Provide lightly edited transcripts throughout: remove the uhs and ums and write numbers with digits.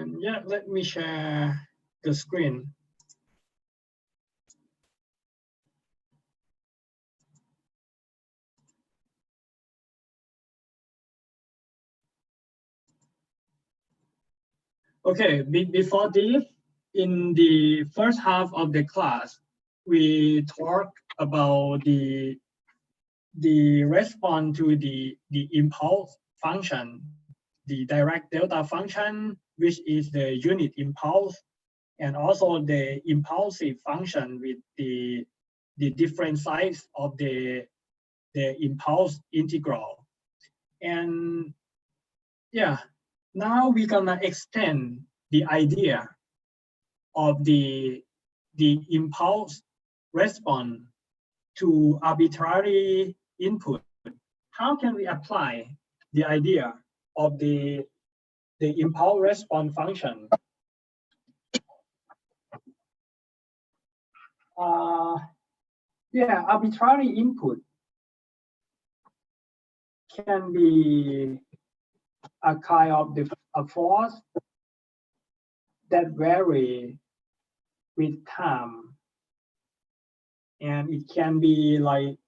And yeah, let me share the screen. Okay, before this, in the first half of the class, we talked about the response to the impulse function, the direct delta function, which is the unit impulse, and also the impulsive function with the different sides of the impulse integral. And yeah, now we're gonna extend the idea of the impulse response to arbitrary input. How can we apply the idea of the impulse response function? Yeah, arbitrary input can be a kind of a force that vary with time, and it can be like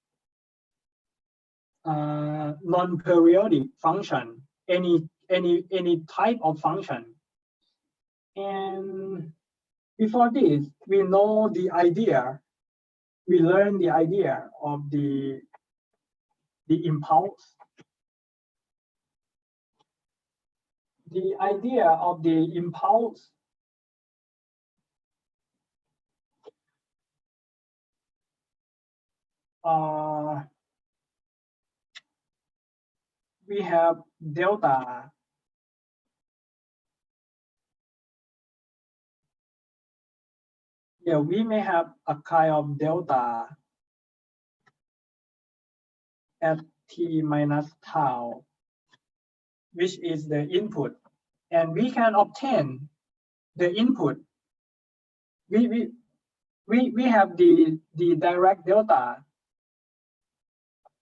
non-periodic function, any type of function. And before this, we know the idea, we learn the idea of the impulse. The idea of the impulse we have delta we may have a kind of delta at t minus tau, which is the input, and we can obtain the input. We have the direct delta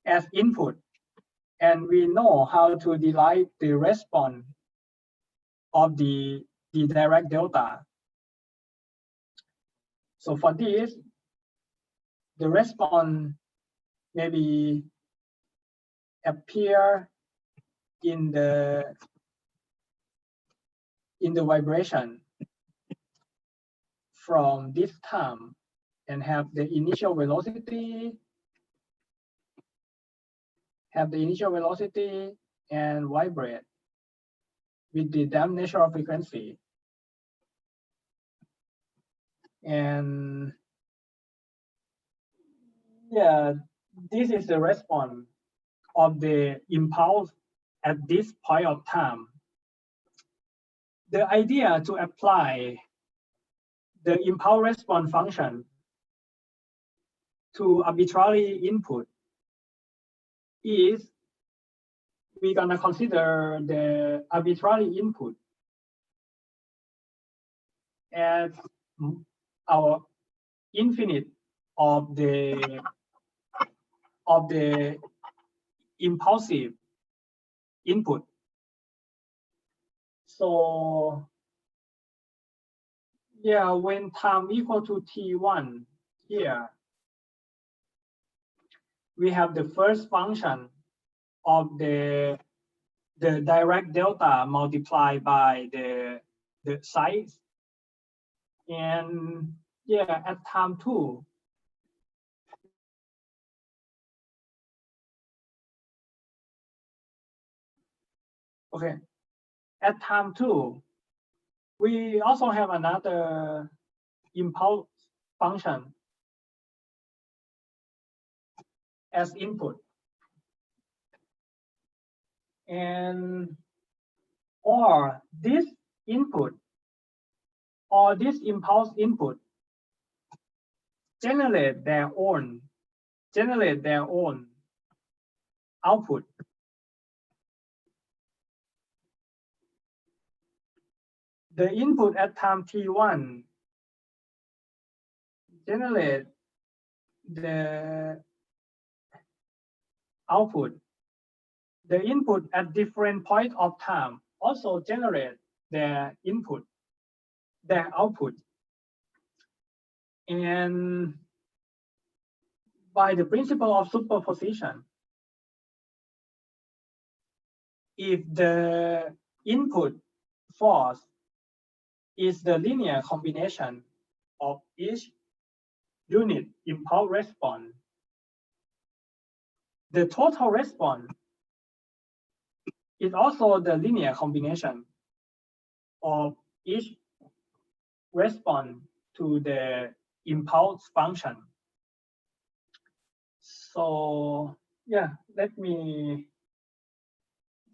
as input, and we know how to derive the response of the direct delta. So for this, the response maybe appear in the vibration from this time and have the initial velocity, and vibrate with the damped natural frequency. And yeah, this is the response of the impulse at this point of time. The idea to apply the impulse response function to arbitrary input is we're gonna consider the arbitrary input as our infinite of the impulsive input. So yeah, when time equal to t1 here, we have the first function of the direct delta multiplied by the size. And yeah, at time 2, okay, at time 2, we also have another impulse function as input. And or this input or this impulse input generate their own output. The input at time t1 generate the output. The input at different point of time also generate their input, their output. And by the principle of superposition, if the input force is the linear combination of each unit impulse response, the total response is also the linear combination of each response to the impulse function. So yeah, let me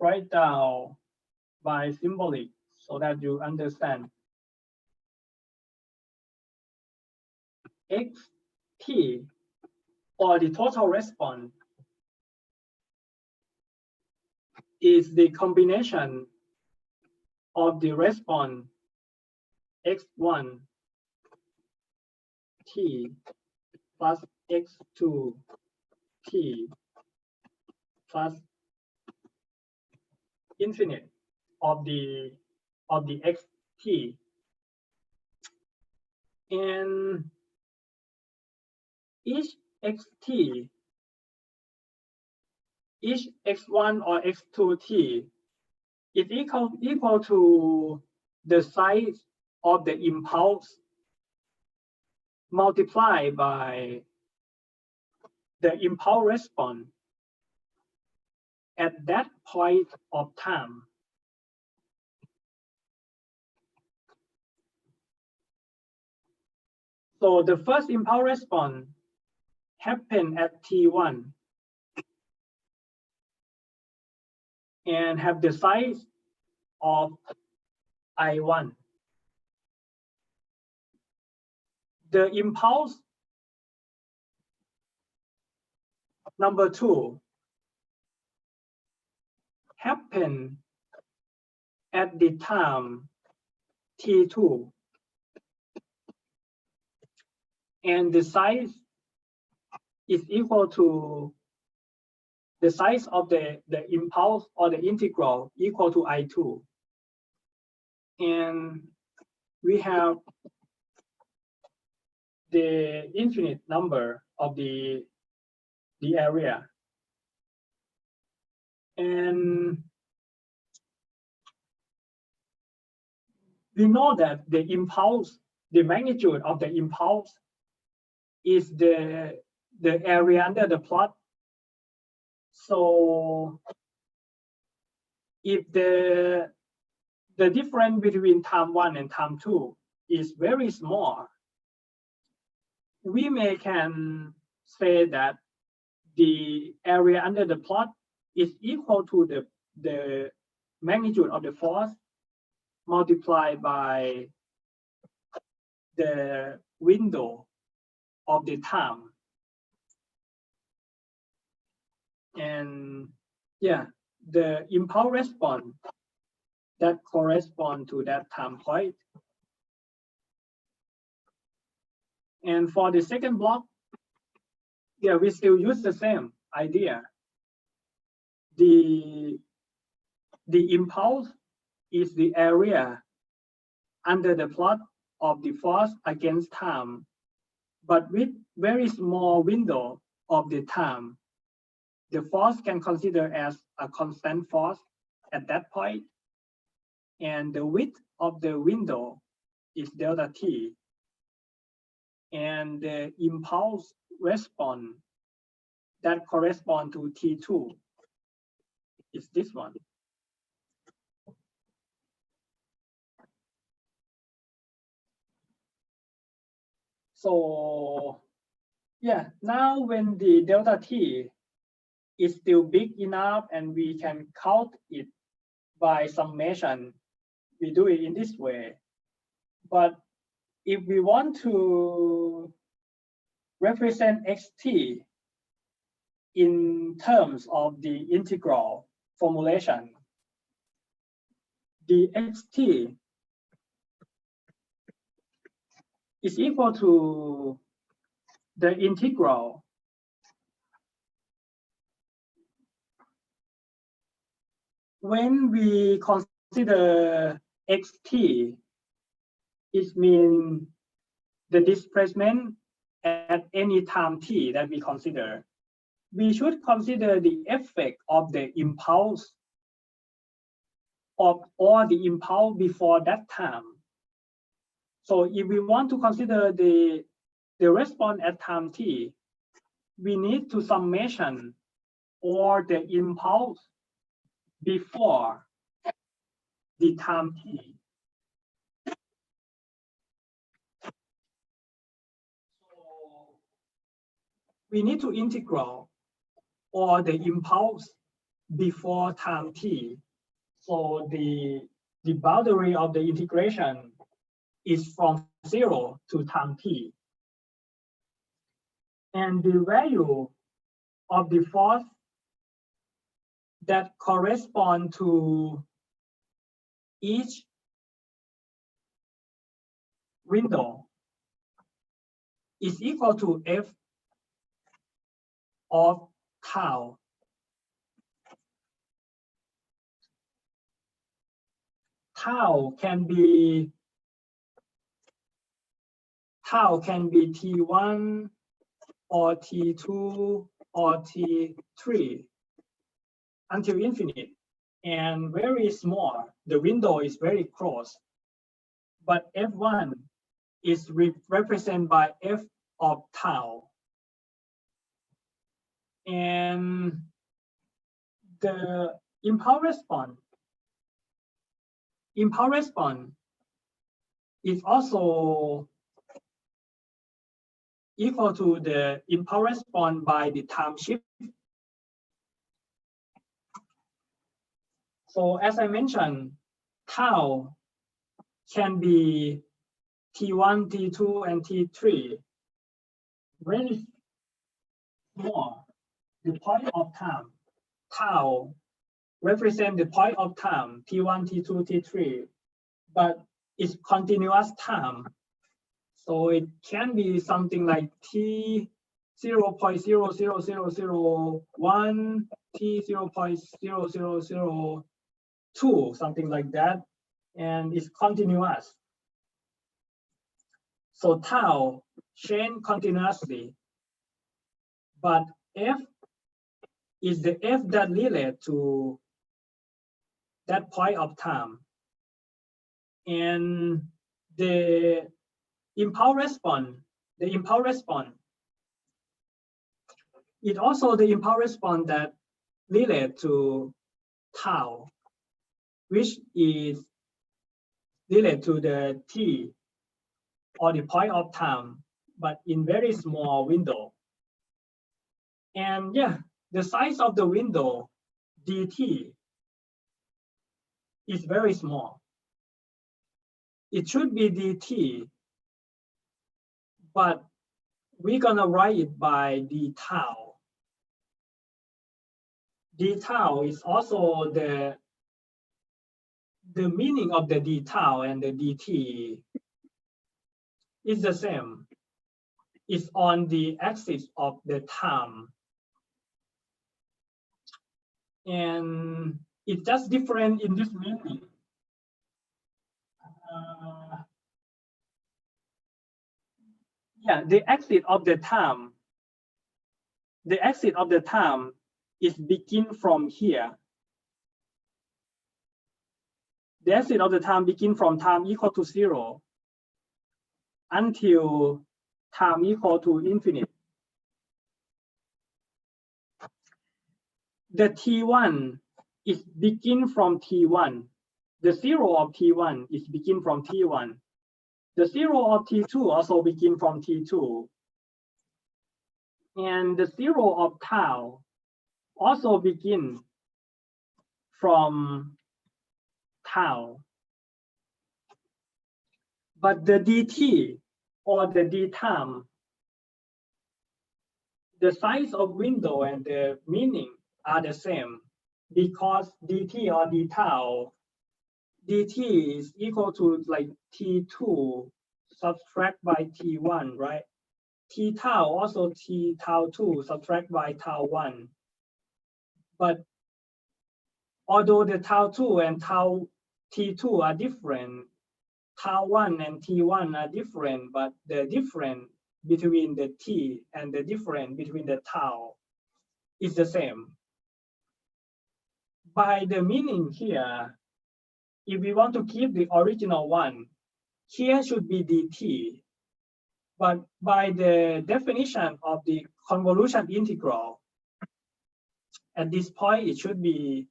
write down by symbolic so that you understand. Xt, or the total response, is the combination of the response x1 t plus x2 t plus infinite of the xt, and each xt, each x1 or x2t is equal to the size of the impulse multiplied by the impulse response at that point of time. So the first impulse response happened at T1 and have the size of I1. The impulse number 2 happened at the time T2, and the size is equal to the size of the impulse or the integral equal to I2. And we have the infinite number of the area. And we know that the impulse, the magnitude of the impulse is the area under the plot. So if the difference between time 1 and time 2 is very small, we can say that the area under the plot is equal to the magnitude of the force multiplied by the window of the time. And yeah, the impulse response that correspond to that time point. And for the second block, yeah, we still use the same idea. The impulse is the area under the plot of the force against time, but with very small window of the time. The force can consider as a constant force at that point, and the width of the window is delta t, and the impulse response that correspond to T2 is this one. So yeah, now when the delta t is still big enough and we can count it by summation, we do it in this way. But if we want to represent xt in terms of the integral formulation, the xt is equal to the integral when we consider xt is mean the displacement at any time t that we consider. We should consider the effect of the impulse or the impulse before that time. So if we want to consider the response at time t, we need to summation or the impulse before the time t. So we need to integral or the impulse before time t. So the boundary of the integration is from 0 to time t. And the value of the force that correspond to each window is equal to f of tau. Tau can be T1 or T2 or T3 until infinite, and very small. The window is very close, but F1 is represented by F of tau. And the impulse response is also equal to the impulse response by the time shift. So as I mentioned, tau can be T1, T2, and T3. Very small, the point of time. Tau represent the point of time, T1, T2, T3, but it's continuous time. So it can be something like T 0.00001, T 0.0002, something like that, and it's continuous. So tau change continuously, but F is the F that relate to that point of time. And the impulse response, it also the impulse response that relate to tau, which is related to the t or the point of time, but in very small window. And yeah, the size of the window dt is very small. It should be dt, but we're gonna write it by d tau. D tau is also the meaning of the d tau and the dt is the same. It's on the axis of the time. And it's just different in this meaning. Yeah, the axis of the time. The axis of the time is begin from here. The axis of the time begin from time equal to 0 until time equal to infinite. The T1 is begin from T1. The 0 of T1 is begin from T1. The 0 of T2 also begin from T2. And the 0 of tau also begin from tau. But the dt or the d time, the size of window and the meaning are the same, because dt or d tau, dt is equal to like t2 subtract by t1, right? T tau also t tau 2 subtract by tau 1. But although the tau 2 and tau T2 are different, tau 1 and T1 are different, but the difference between the T and the difference between the tau is the same. By the meaning here, if we want to keep the original one, here should be dt. But by the definition of the convolution integral, at this point, it should be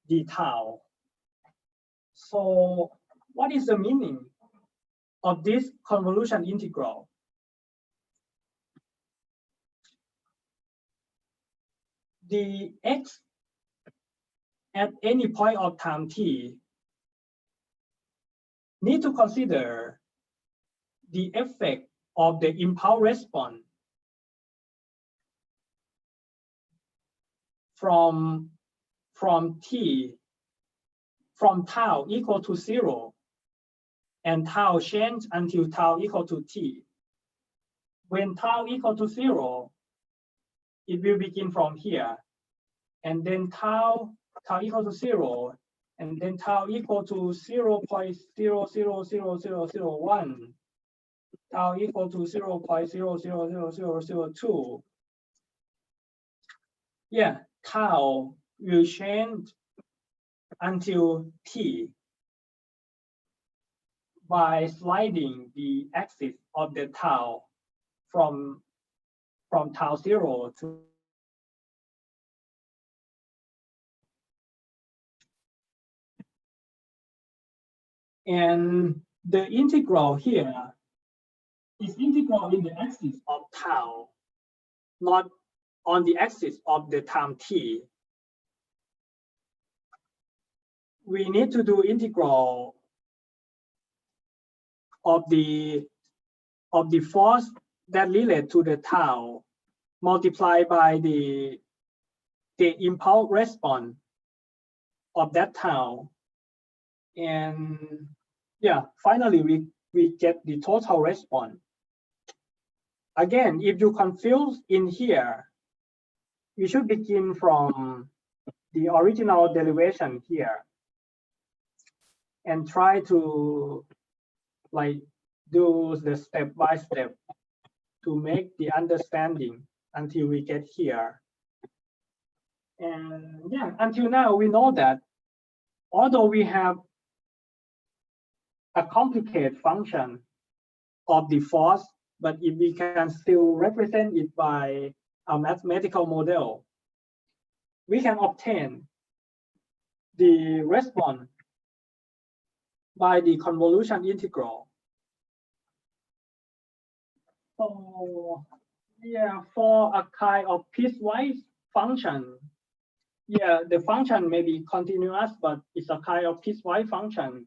d tau. So what is the meaning of this convolution integral? The x at any point of time t need to consider the effect of the impulse response from tau equal to 0 and tau change until tau equal to t. When tau equal to 0, it will begin from here, and then tau equal to 0, and then tau equal to 0.000001, tau equal to 0.000002. Yeah, tau will change until t by sliding the axis of the tau from tau 0 to and the integral here is integral in the axis of tau, not on the axis of the time t. We need to do integral of the force that relate to the tau multiplied by the impulse response of that tau. And yeah, finally we get the total response. Again, if you confuse in here, you should begin from the original derivation here and try to like do the step by step to make the understanding until we get here. And yeah, until now we know that although we have a complicated function of the force, but if we can still represent it by a mathematical model, we can obtain the response by the convolution integral. So yeah, for a kind of piecewise function, yeah, the function may be continuous, but it's a kind of piecewise function.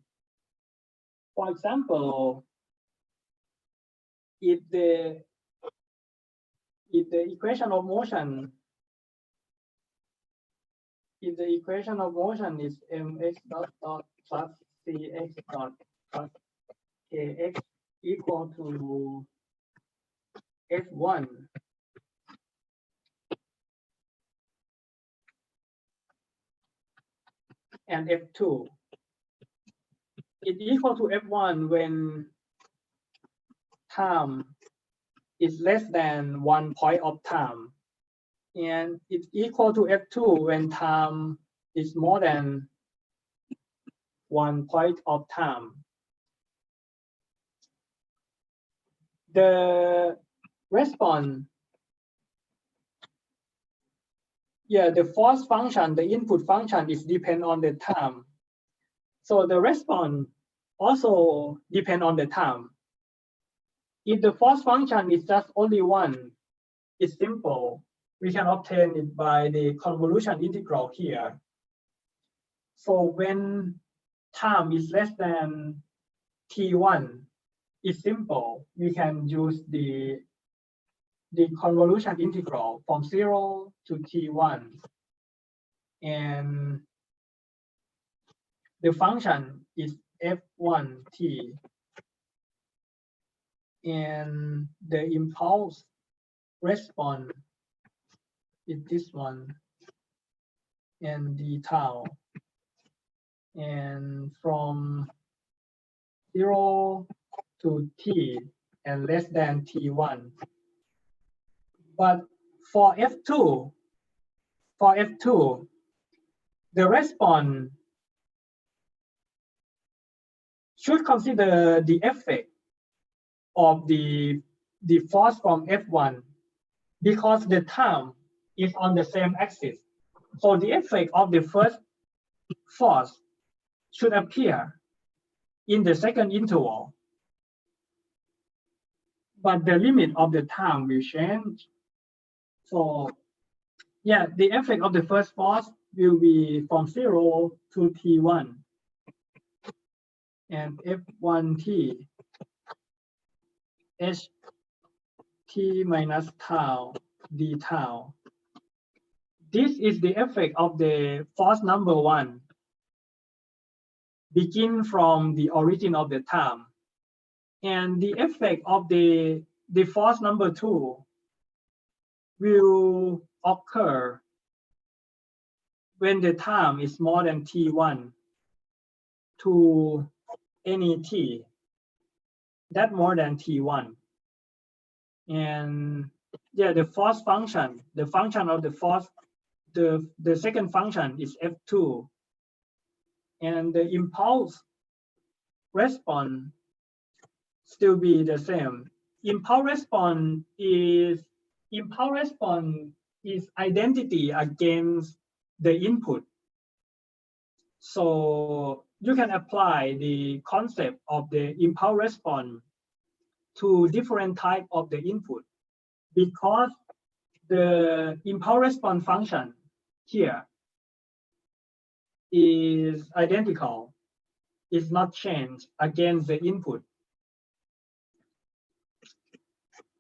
For example, if the equation of motion, is mx dot plus cx dot plus kx equal to f1 and f2, it's equal to f1 when time is less than 1 point of time, and it's equal to f2 when time is more than 1 point of time. The response, yeah, the force function, the input function is depend on the time. So the response also depend on the time. If the force function is just only one, it's simple. We can obtain it by the convolution integral here. So when time is less than t1, it's simple. We can use the convolution integral from 0 to t1. And the function is f1t. And the impulse response is this one, and the tau. and from 0 to t and less than t1. But for F2, the response should consider the effect of the force from F1 because the time is on the same axis. So the effect of the first force should appear in the second interval. But the limit of the time will change. So yeah, the effect of the first force will be from 0 to T1 and F1T H T minus tau D tau. This is the effect of the force number 1 begin from the origin of the time. And the effect of the force number 2 will occur when the time is more than T1 to any T that more than T1. And yeah, the force function, the function of the force, the second function is F2. And the impulse response still be the same. Impulse response is identity against the input. So you can apply the concept of the impulse response to different type of the input because the impulse response function here is identical, is not changed against the input.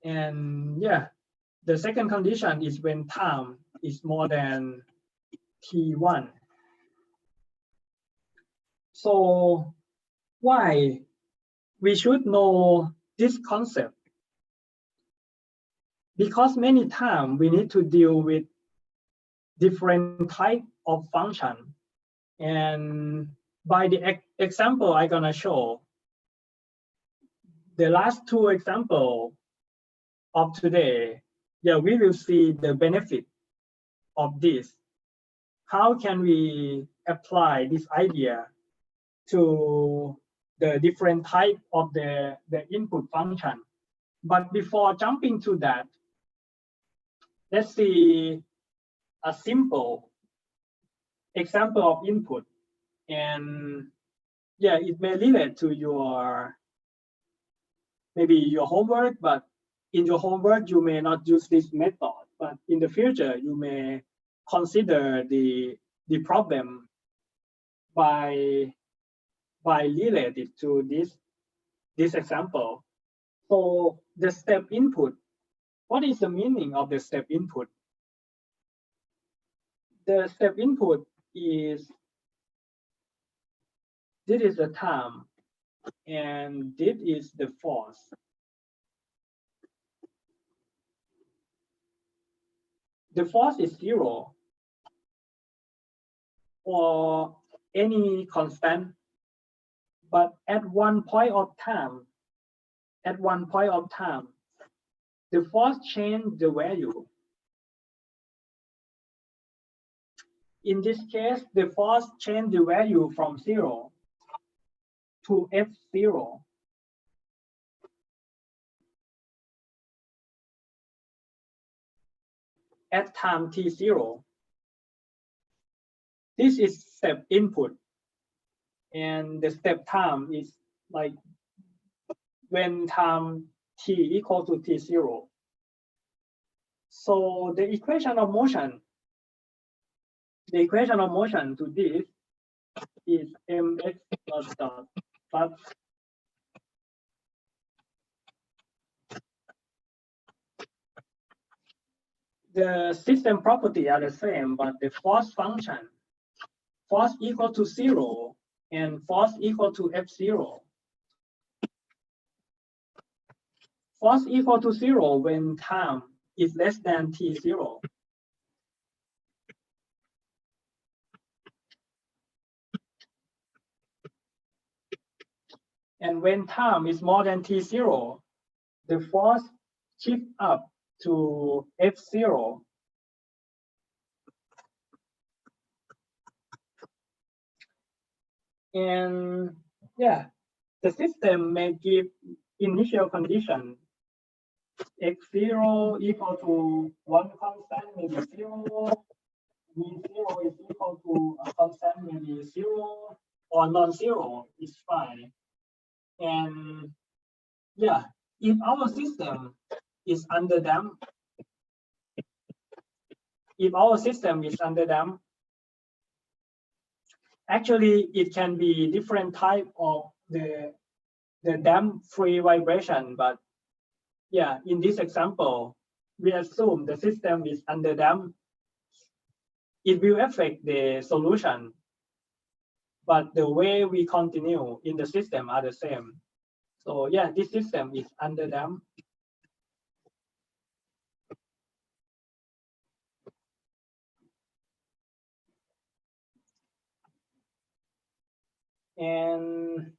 And yeah, the second condition is when time is more than T1. So why we should know this concept? Because many times we need to deal with different type of function. And by the example I'm gonna show, the last two examples of today, yeah, we will see the benefit of this. How can we apply this idea to the different type of the input function? But before jumping to that, let's see a simple example of input. And yeah, it may relate to your, maybe your homework, but in your homework, you may not use this method, but in the future, you may consider the problem by related to this example. So the step input, what is the meaning of the step input? The step input is, this is the time and this is the force. The force is 0 or any constant, but at one point of time, the force change the value. In this case, the force change the value from 0 to F0. At time T0. This is step input. And the step time is like when time T equal to T0. So the equation of motion to this is mx plus dot plus the system property are the same, but the force function, force equal to 0 and force equal to F0. Force equal to 0 when time is less than T0. And when time is more than t0, the force shifts up to F0. And yeah, the system may give initial condition x0 equal to one constant, maybe 0, v0 is equal to a constant, maybe 0, or non-zero is fine. And yeah, if our system is under damped, actually it can be different type of the damp free vibration, but yeah, in this example, we assume the system is under damped. It will affect the solution, but the way we continue in the system are the same. So yeah, this system is under damped. And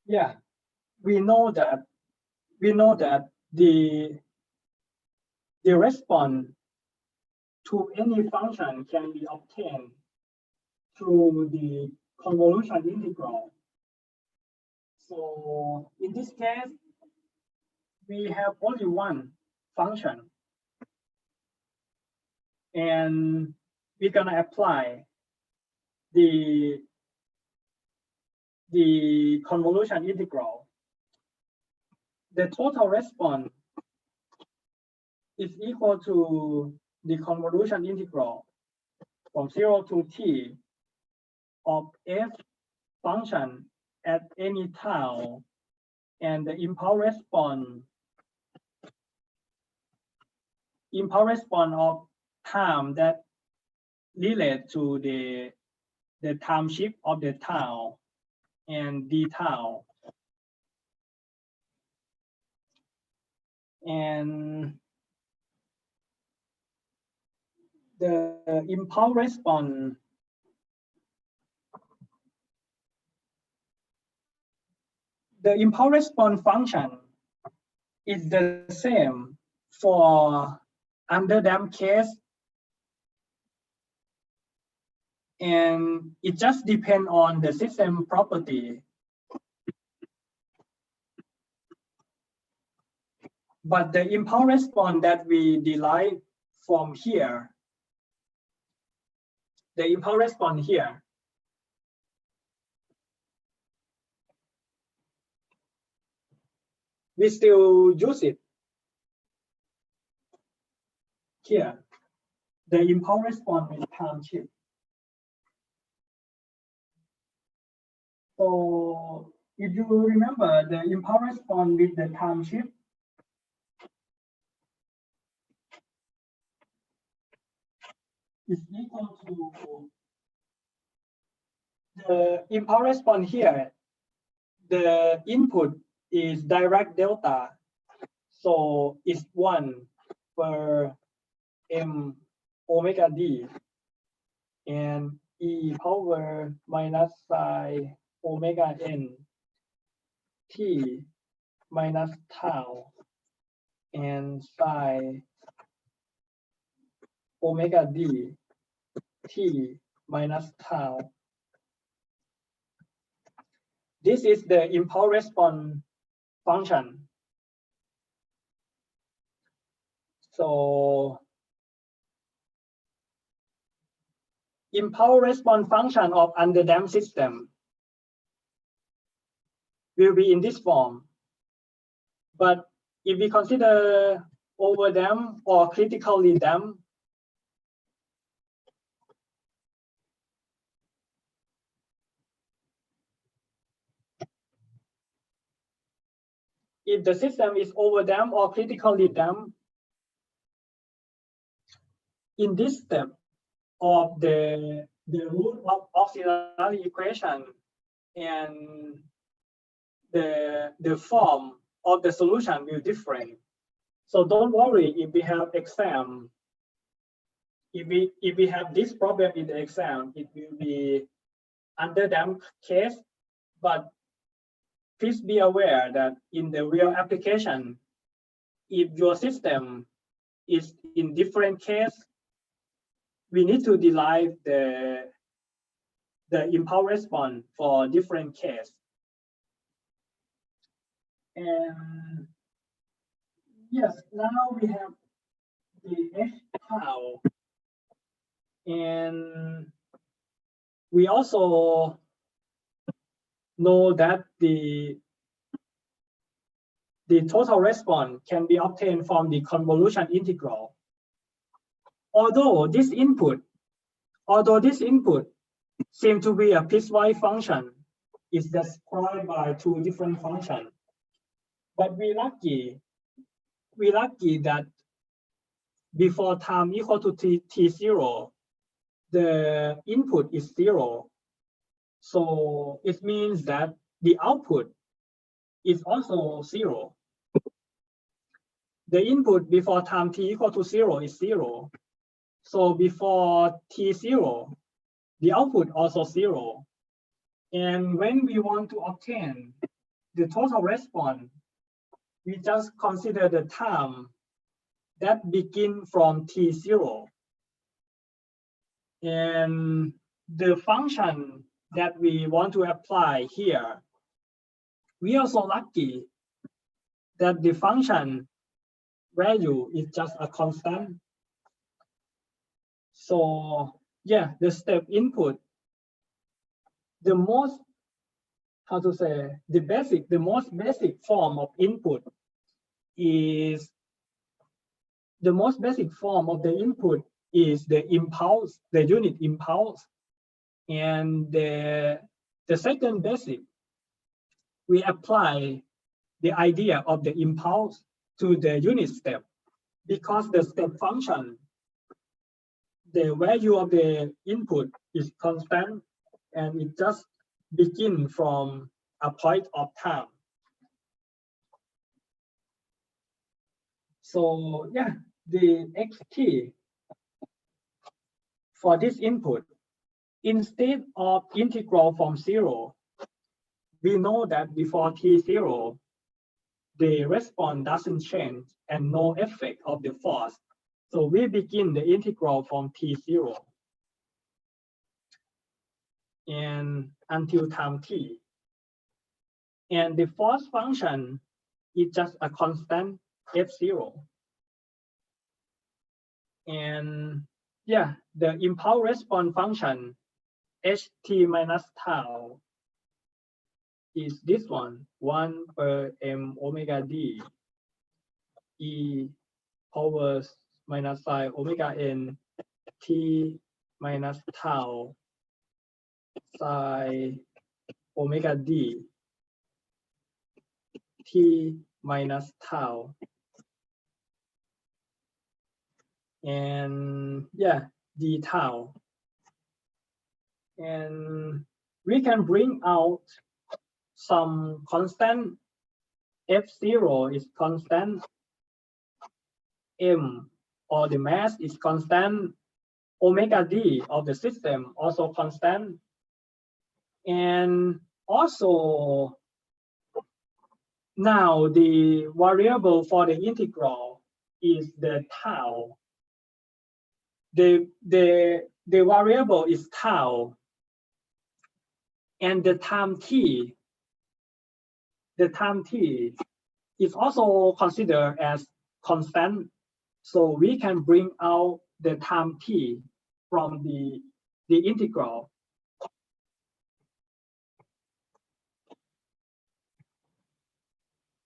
yeah, we know that the response to any function can be obtained through the convolution integral. So in this case, we have only one function, and we're gonna apply the convolution integral. The total response is equal to the convolution integral from 0 to t of f function at any tau, and the impulse response of time that relate to the time shift of the tau and d tau. And the impulse response function is the same for under damped case, and it just depends on the system property. But the impulse response that we derive from here, the impulse response here, we still use it here. The impulse response with time shift. So if you remember, the impulse response with the time shift is equal to the impulse response here. The input is direct delta, so it's 1 per m omega d, and e power minus psi omega n t minus tau and psi omega d t minus tau. This is the impulse response function. So impulse response function of underdamped system will be in this form. But if we consider overdamped or critically damped, if the system is overdamped or critically damped, in this step of the root of auxiliary equation and the form of the solution will different. So don't worry if we have exam if we have this problem in the exam, it will be underdamped case, but please be aware that in the real application, if your system is in different case, we need to derive the impulse response for different case. And yes, now we have the H tau, and we also know that the total response can be obtained from the convolution integral. Although this input seems to be a piecewise function, is described by two different functions. But we're lucky that before time equal to t0, the input is 0. So it means that the output is also 0. The input before time t equal to 0 is 0. So before t0, the output also 0. And when we want to obtain the total response, we just consider the time that begin from t0. And the function that we want to apply here, we also lucky that the function value is just a constant. So yeah, the step input, the most basic form of input is the impulse, the unit impulse. And the second basic, we apply the idea of the impulse to the unit step, because the step function, the value of the input is constant, and it just begin from a point of time. So yeah, the xt for this input, instead of integral from 0, we know that before t0, the response doesn't change and no effect of the force. So we begin the integral from t0 and until time t. And the force function is just a constant f0. And yeah, the impulse response function ht minus tau is this one, 1 per m omega d e power minus psi omega n t minus tau psi omega d t minus tau. And yeah, d tau. And we can bring out some constant. F0 is constant, m or the mass is constant, omega d of the system also constant. And also now the variable for the integral is the tau. The variable is tau, and the time t is also considered as constant. So we can bring out the time t from the integral.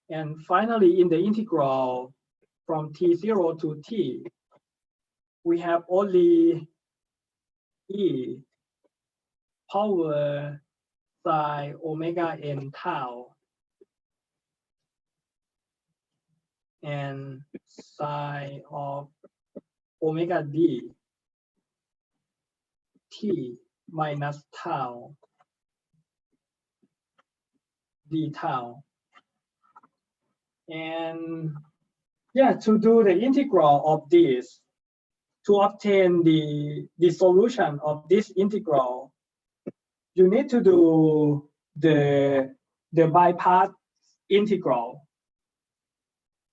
And finally, in the integral from t0 to t, we have only e power psi omega n tau and psi of omega d t minus tau d tau. And yeah, to do the integral of this, to obtain the solution of this integral, you need to do the by-part integral.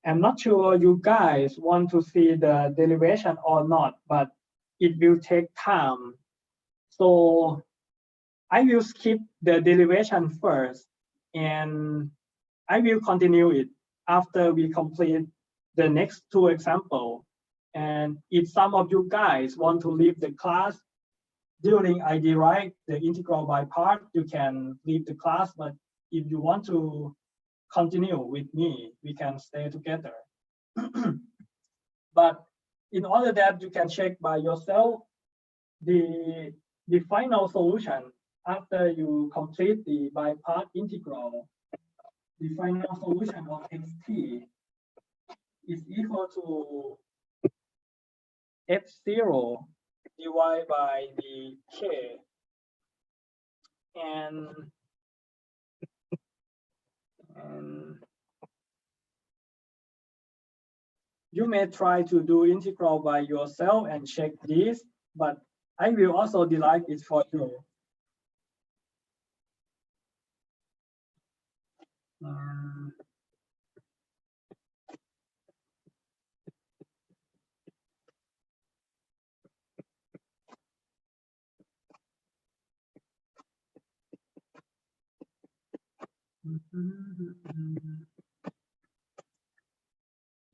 I'm not sure you guys want to see the derivation or not, but it will take time. So I will skip the derivation first, and I will continue it after we complete the next two examples. And if some of you guys want to leave the class during I derive the integral by part, you can leave the class. But if you want to continue with me, we can stay together. But in order that you can check by yourself the final solution after you complete the by part integral, the final solution of xt is equal to f0 divided by the k, and you may try to do integral by yourself and check this, but I will also derive it for you.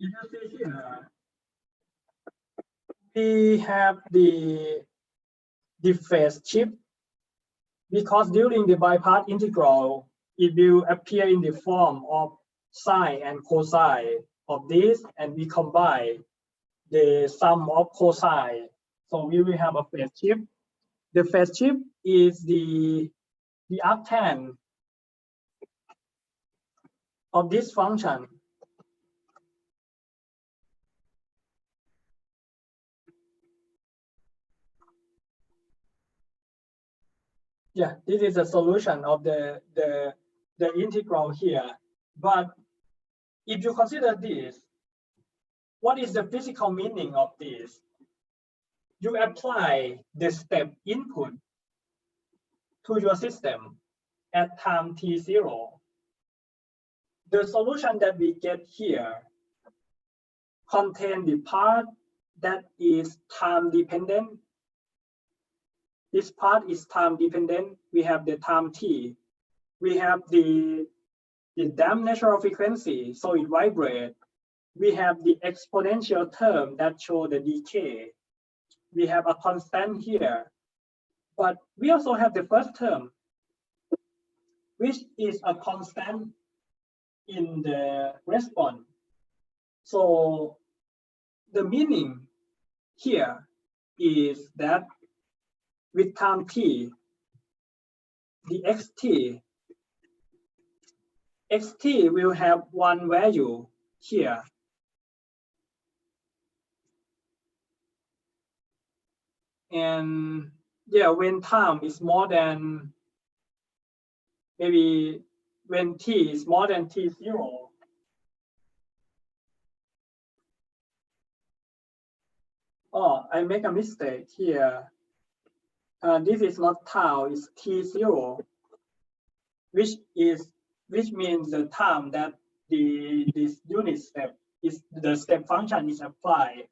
If you see here, we have the phase shift, because during the by part integral, it will appear in the form of sine and cosine of this, and we combine the sum of cosine. So we will have a phase shift. The phase shift is the arctan of this function. Yeah, this is a solution of the integral here. But if you consider this, what is the physical meaning of this? You apply the step input to your system at time t0. The solution that we get here contains the part that is time dependent. This part is time dependent. We have the time t. We have the damped natural frequency, so it vibrates. We have the exponential term that shows the decay. We have a constant here. But we also have the first term, which is a constant in the response. So the meaning here is that with time t, the xt will have one value here. And yeah, when time is more than, maybe when t is more than t0, oh, I make a mistake here. This is not tau, it's t0, which means the time that this unit step is the step function is applied.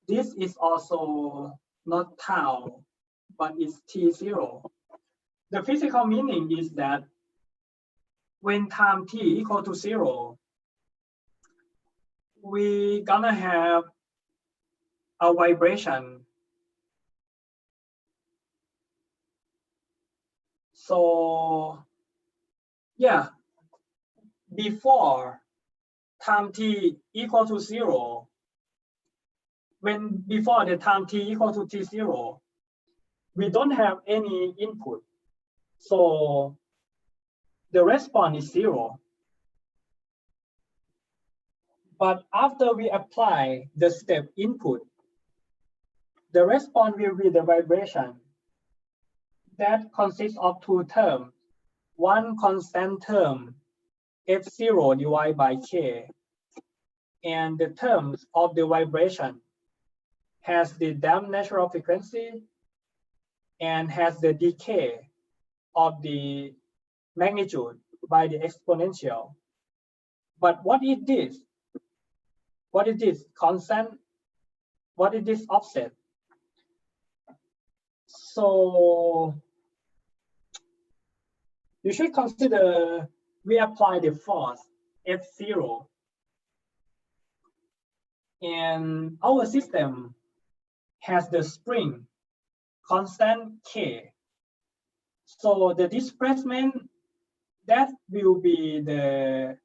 This is also not tau, but it's t0. The physical meaning is that when time t equal to 0, we gonna have a vibration. So yeah, before time t equal to 0, before the time t equal to t0, we don't have any input. So the response is 0. But after we apply the step input, the response will be the vibration that consists of two terms. One constant term, f0 divided by k, and the terms of the vibration, has the damped natural frequency and has the decay of the magnitude by the exponential. But what is this? What is this constant? What is this offset? So you should consider we apply the force F0 and our system has the spring constant K. So the displacement, that will be the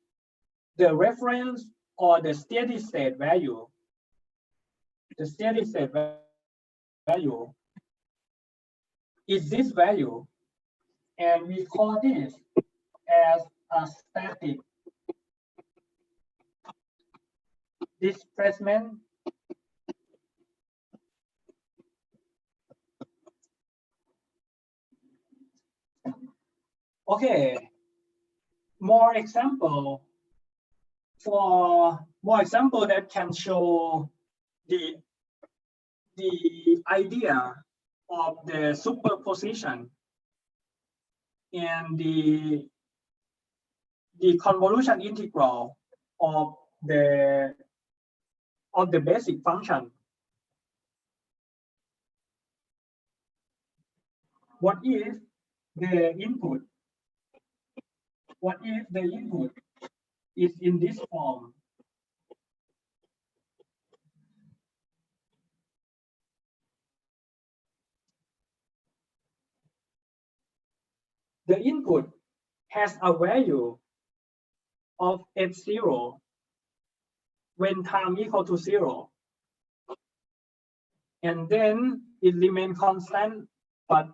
reference or the steady state value. The steady state value is this value, and we call this as a static displacement. Okay, more example that can show the idea of the superposition and the convolution integral of the basic function. What if the input? What if the input is in this form? The input has a value of F0 when time equal to 0. And then it remains constant, but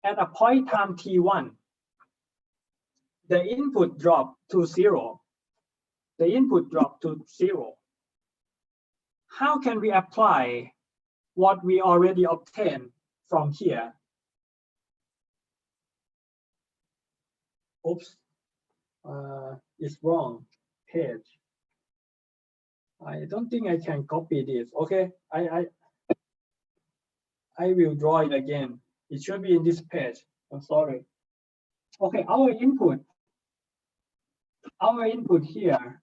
at a point time T1, the input drop to 0. The input drop to 0. How can we apply what we already obtained from here? Oops, it's wrong page. I don't think I can copy this. Okay, I will draw it again. It should be in this page. I'm sorry. Okay, our input here,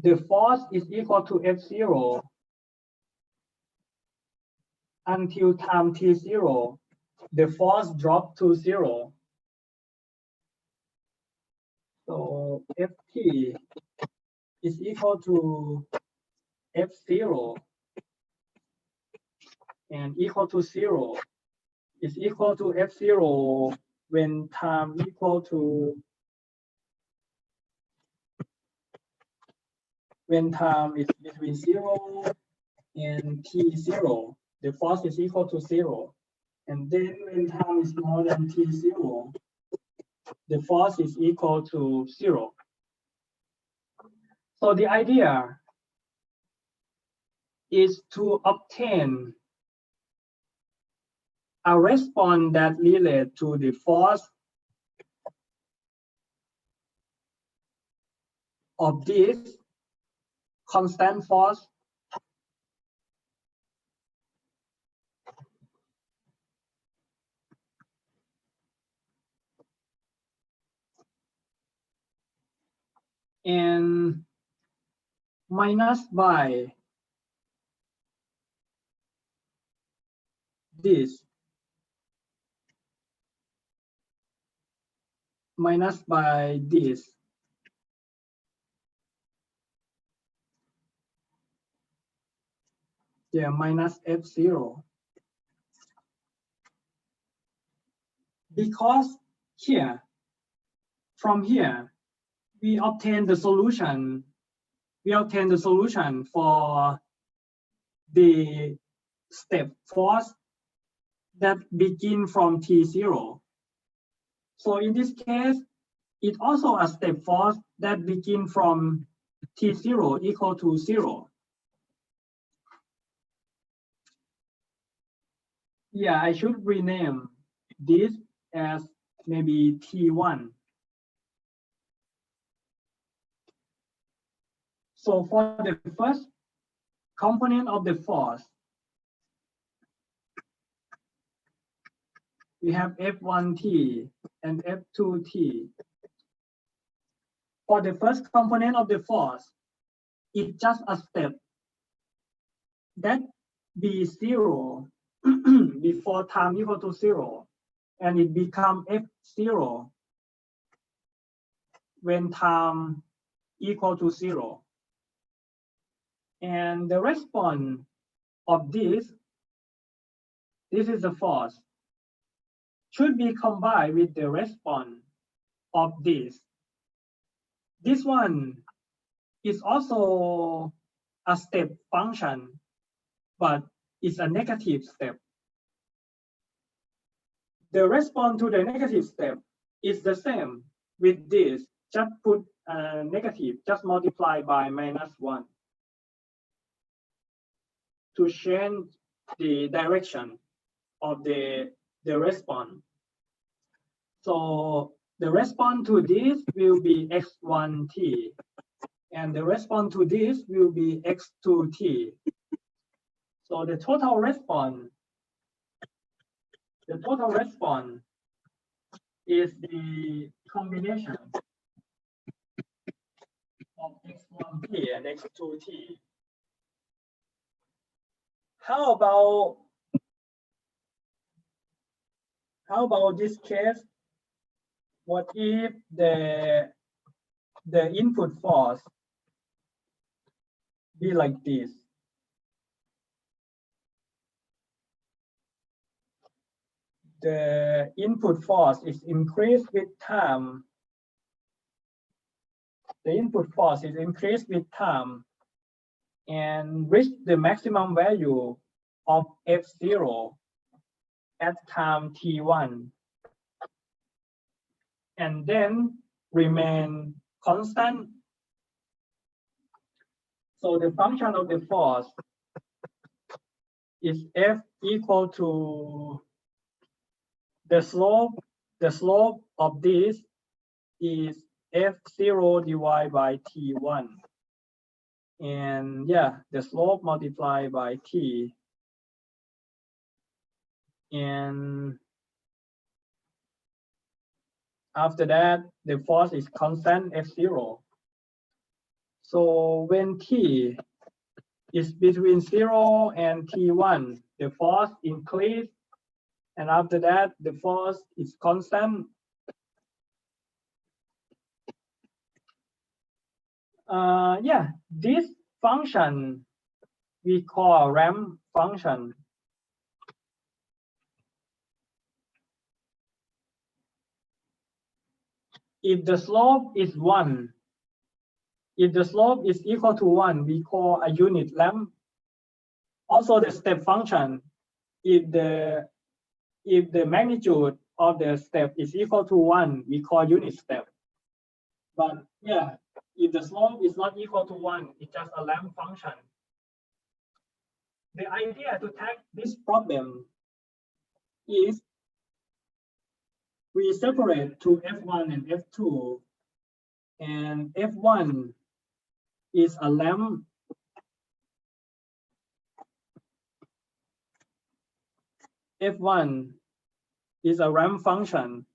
the force is equal to F0 until time T0, the force dropped to 0. So Ft is equal to F0 and equal to 0 is equal to F0 when time equal to, when time is between 0 and T0, the force is equal to 0. And then when time is more than T0, the force is equal to 0. So the idea is to obtain a response that relates to the force of this constant force and minus by this, minus by this. Yeah, minus F0. Because here, from here, we obtain the solution. We obtain the solution for the step force that begin from T0. So in this case, it also a step force that begin from T0 equal to 0. Yeah, I should rename this as maybe T1. So for the first component of the force, we have F1t and F2t. For the first component of the force, it's just a step that be 0 before time equal to 0, and it become F0 when time equal to 0. And the response of this is the force, should be combined with the response of this. This one is also a step function, but it's a negative step. The response to the negative step is the same with this, just put negative, just multiply by -1 to change the direction of the response. So the response to this will be x1t, and the response to this will be x2t. So the total response is the combination of x1t and x2t. How about this case? What if the input force be like this? The input force is increased with time. The input force is increased with time and reach the maximum value of F0 at time t1, and then remain constant. So the function of the force is F equal to the slope of this is F0 divided by T1. And yeah, the slope multiplied by T. And after that, the force is constant F0. So when T is between 0 and T1, the force increase. And after that, the force is constant. Yeah, this function we call ramp function. If the slope is 1, if the slope is equal to 1, we call a unit ramp. Also the step function, if the magnitude of the step is equal to 1, we call unit step. But yeah, if the slope is not equal to 1, it's just a ramp function. The idea to tackle this problem is we separate to F1 and F2, and F1 is a ramp. F1 is a ramp function,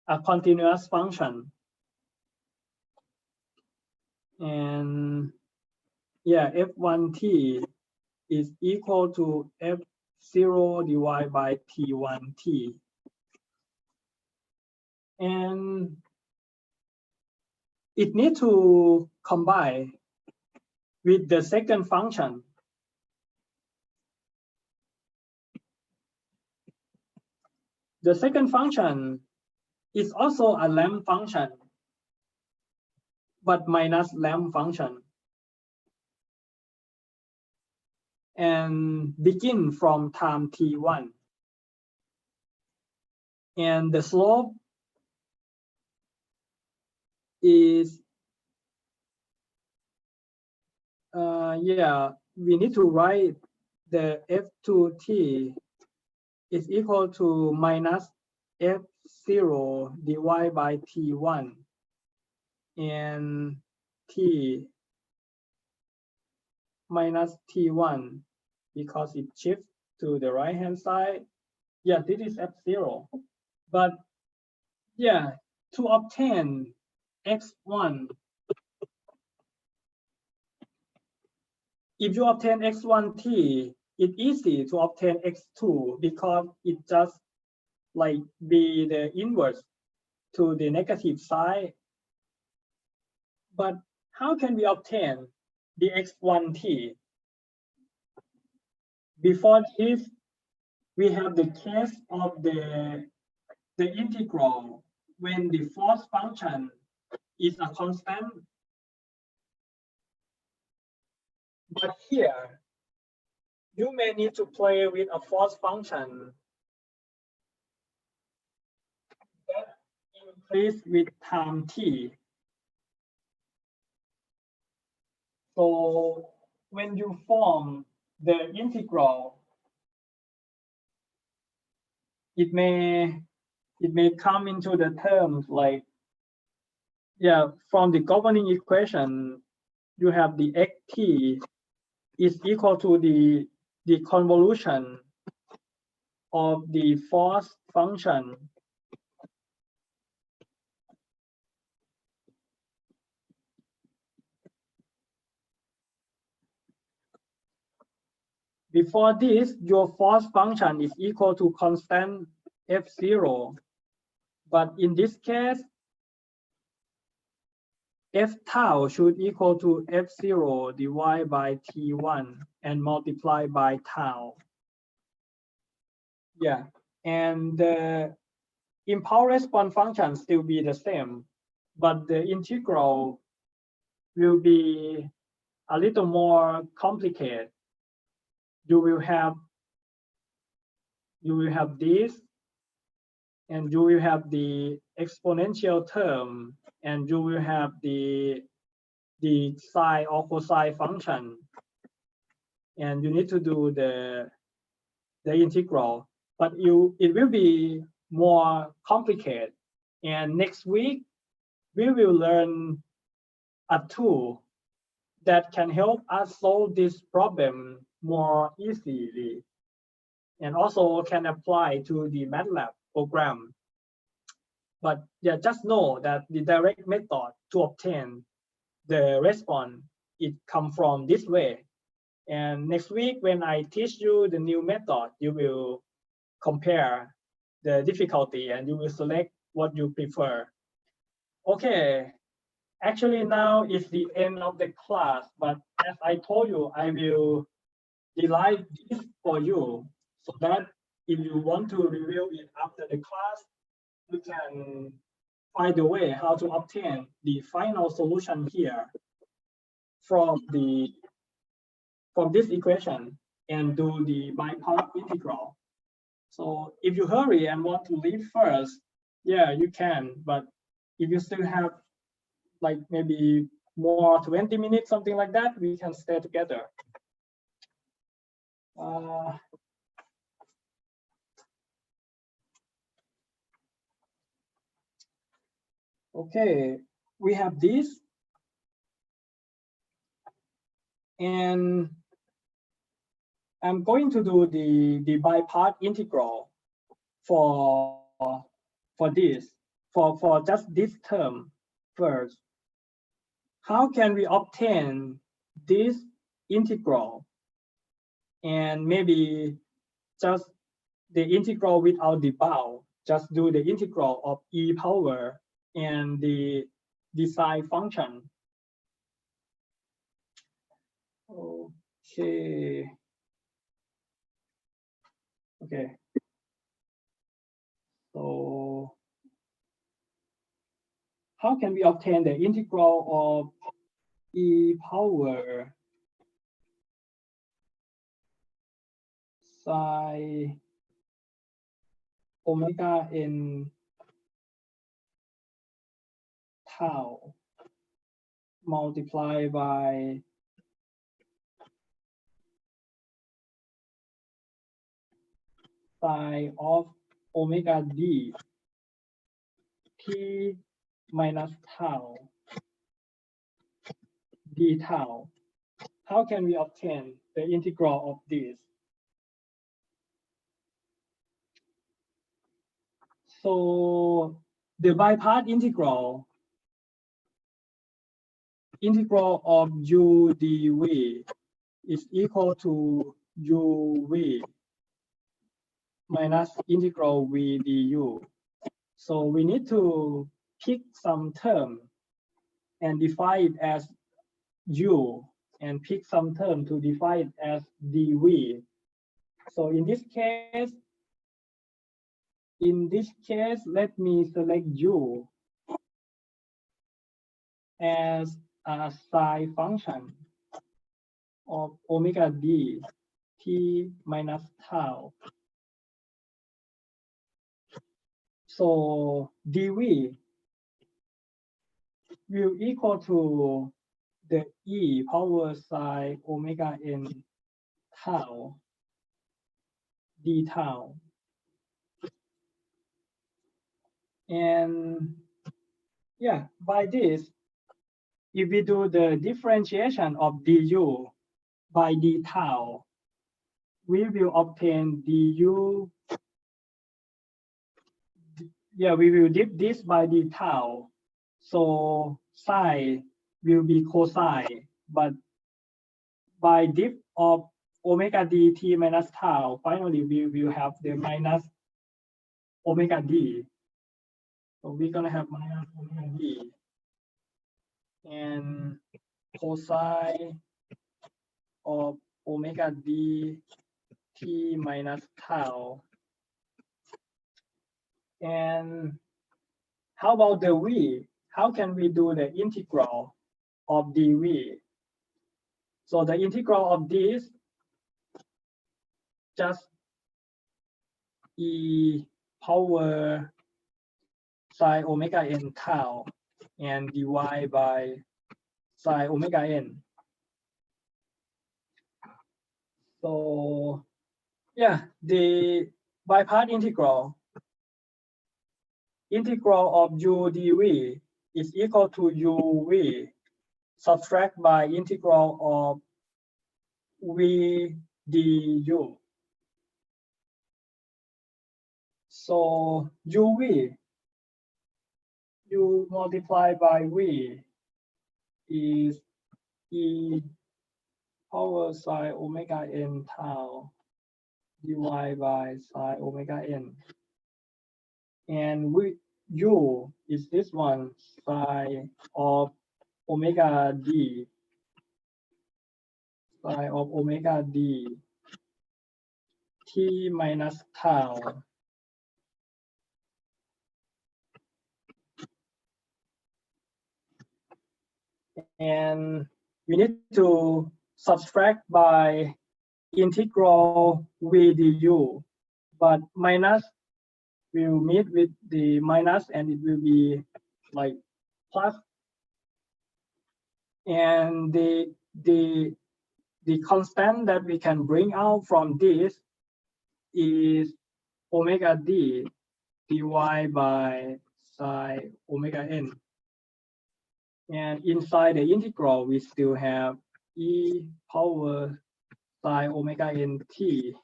a continuous function. And yeah, F1t is equal to F0 divided by T1t. And it needs to combine with the second function. The second function is also a ramp function, but minus ramp function. And begin from time t1. And the slope is, yeah, we need to write the F2t is equal to minus F0 divided by T1, and T minus t1 because it shifts to the right hand side. Yeah, this is f0. But yeah, to obtain x1, if you obtain x1t, it's easy to obtain x2 because it just like be the inverse to the negative side. But how can we obtain the x1t? Before this, we have the case of the integral when the force function is a constant. But here, you may need to play with a force function that increase with time t. So when you form the integral, it may come into the terms like, yeah, from the governing equation, you have the xt is equal to the convolution of the force function before this, your force function is equal to constant f0. But in this case, f tau should equal to f0 divided by t1 and multiplied by tau. Yeah, and the impulse response function still be the same, but the integral will be a little more complicated. You will have this, and you will have the exponential term, and you will have the sine or cosine function, and you need to do the integral, but it will be more complicated. And next week we will learn a tool that can help us solve this problem more easily, and also can apply to the MATLAB program. But yeah, just know that the direct method to obtain the response, it comes from this way. And next week, when I teach you the new method, you will compare the difficulty and you will select what you prefer. Okay, actually now is the end of the class, but as I told you, I will delete this for you so that if you want to review it after the class, you can find a way how to obtain the final solution here from this equation and do the by-part integral. So if you hurry and want to leave first, yeah, you can. But if you still have like maybe more 20 minutes, something like that, we can stay together. Okay, we have this. And I'm going to do the by-part integral for this, for just this term first. How can we obtain this integral? And maybe just the integral without the bound, just do the integral of e power and the sine function. Okay. Okay. So how can we obtain the integral of e power sine omega n tau multiplied by sine of omega d t minus tau d tau. how can we obtain the integral of this? So the by-part integral of u dv is equal to uv minus integral v du. So we need to pick some term and define it as u, and pick some term to define it as dv. So in this case, let me select u as a psi function of omega d t minus tau. So dv will equal to the e power psi omega n tau d tau. And yeah, by this, if we do the differentiation of du by d tau, we will obtain du. Yeah, we will dip this by d tau. So psi will be cosine, but by dip of omega dt minus tau, finally we will have the minus omega d. So we're gonna have minus omega d and cosine of omega d t minus tau. And how about the v? How can we do the integral of dv? So the integral of this, just e power psi omega n tau and divide by psi omega n. So yeah, the by-part integral of u dv is equal to uv subtract by integral of v du. So uv, u multiplied by v is e power psi omega n tau divided by psi omega n. And u is this one, psi of omega d, psi of omega d t minus tau. And we need to subtract by integral v du, but minus will meet with the minus and it will be like plus. And the constant that we can bring out from this is omega d divided by psi omega n. And inside the integral, we still have e power psi omega n t,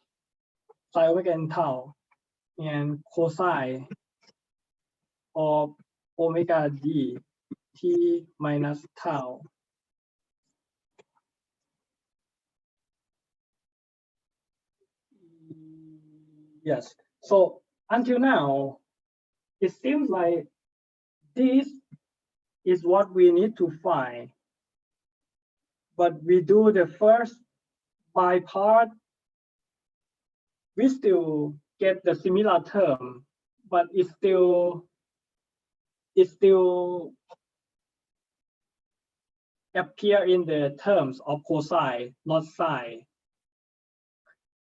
psi omega n tau, and cosine of omega d t minus tau. Yes, so until now, it seems like this is what we need to find. But we do the first by part, we still get the similar term, but it still appear in the terms of cosine, not sine.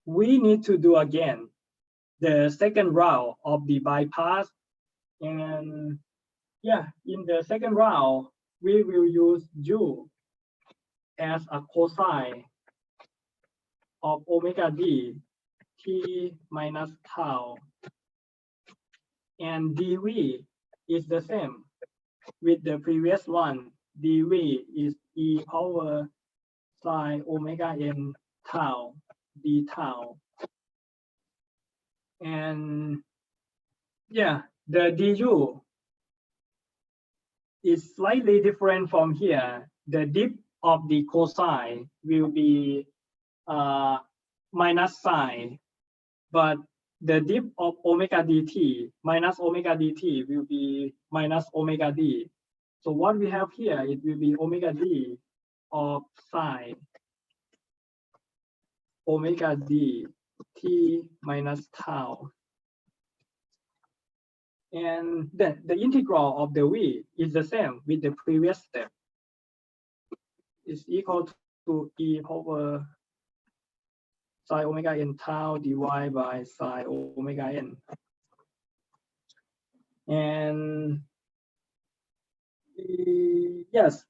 We need to do again the second round of the bypass. And yeah, in the second round, we will use u as a cosine of omega d t minus tau. And dv is the same with the previous one. dv is e power psi omega n tau d tau. And yeah, the du is slightly different from here. The dip of the cosine will be minus psi, but the dip of omega dt minus omega dt will be minus omega d. So what we have here, it will be omega d of psi omega d t minus tau. And then the integral of the v is the same with the previous step. It's equal to e over psi omega n tau divided by psi omega n. And yes,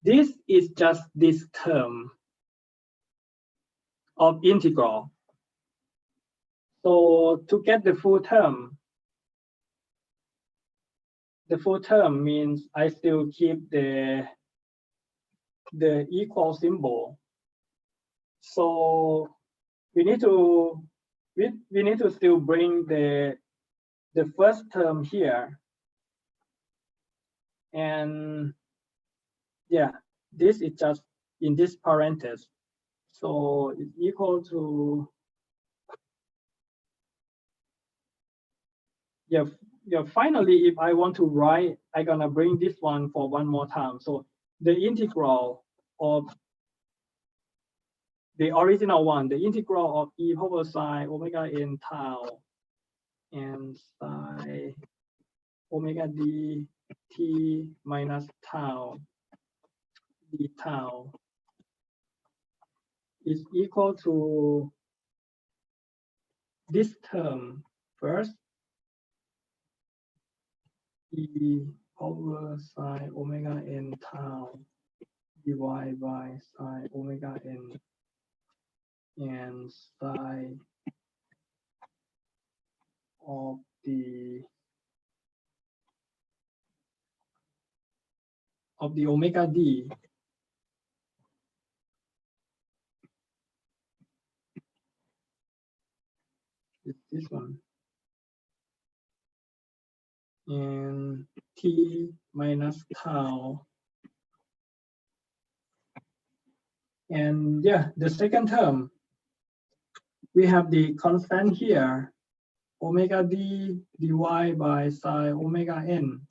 this is just this term of integral. So to get the full term means I still keep the equal symbol. So we need to still bring the first term here. And yeah, this is just in this parenthesis. So it's equal to finally, if I want to write, I'm gonna bring this one for one more time. So the integral of the original one, the integral of e over psi omega n tau and psi omega d t minus tau d tau is equal to this term first, e over psi omega n tau divided by psi omega n and psi of the omega d is this one, and t minus tau. And yeah, the second term, we have the constant here, omega d divided by psi omega n,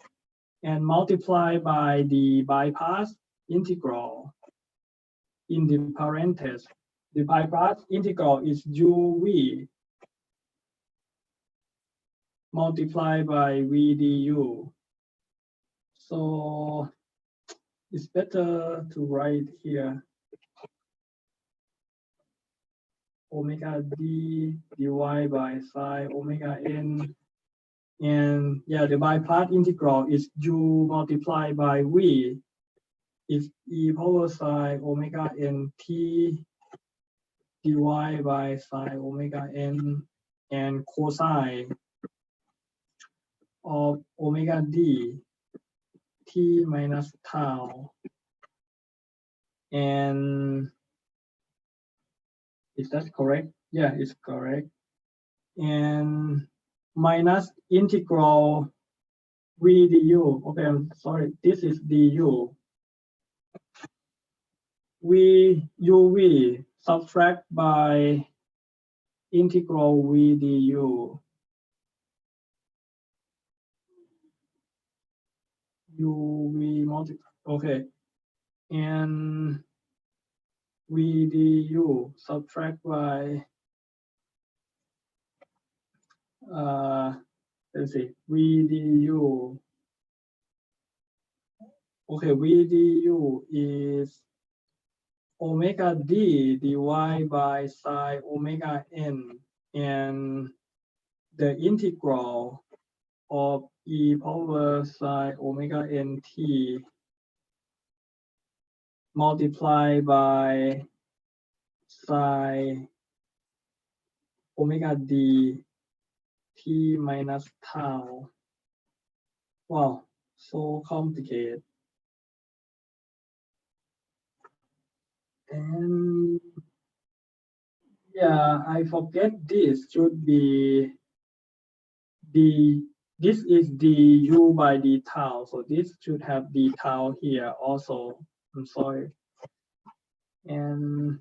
and multiplied by the bypass integral in the parenthesis. The bypass integral is uv multiplied by v du. So it's better to write here omega d divided by psi omega n. And yeah, the bypass integral is u multiplied by v is e power psi omega n t divided by psi omega n and cosine of omega d t minus tau. And is that correct? Yeah, it's correct. And minus integral v du. Okay, I'm sorry, this is du. V uv subtract by integral v du. uv multiply, okay, and v du subtract by let's see, v du. Okay, v du is omega d divided by psi omega n, and the integral of e power psi omega n t multiplied by psi omega d t minus tau. Wow, so complicated. And yeah, I forget this should be this is du by d tau, so this should have d tau here also. I'm sorry. And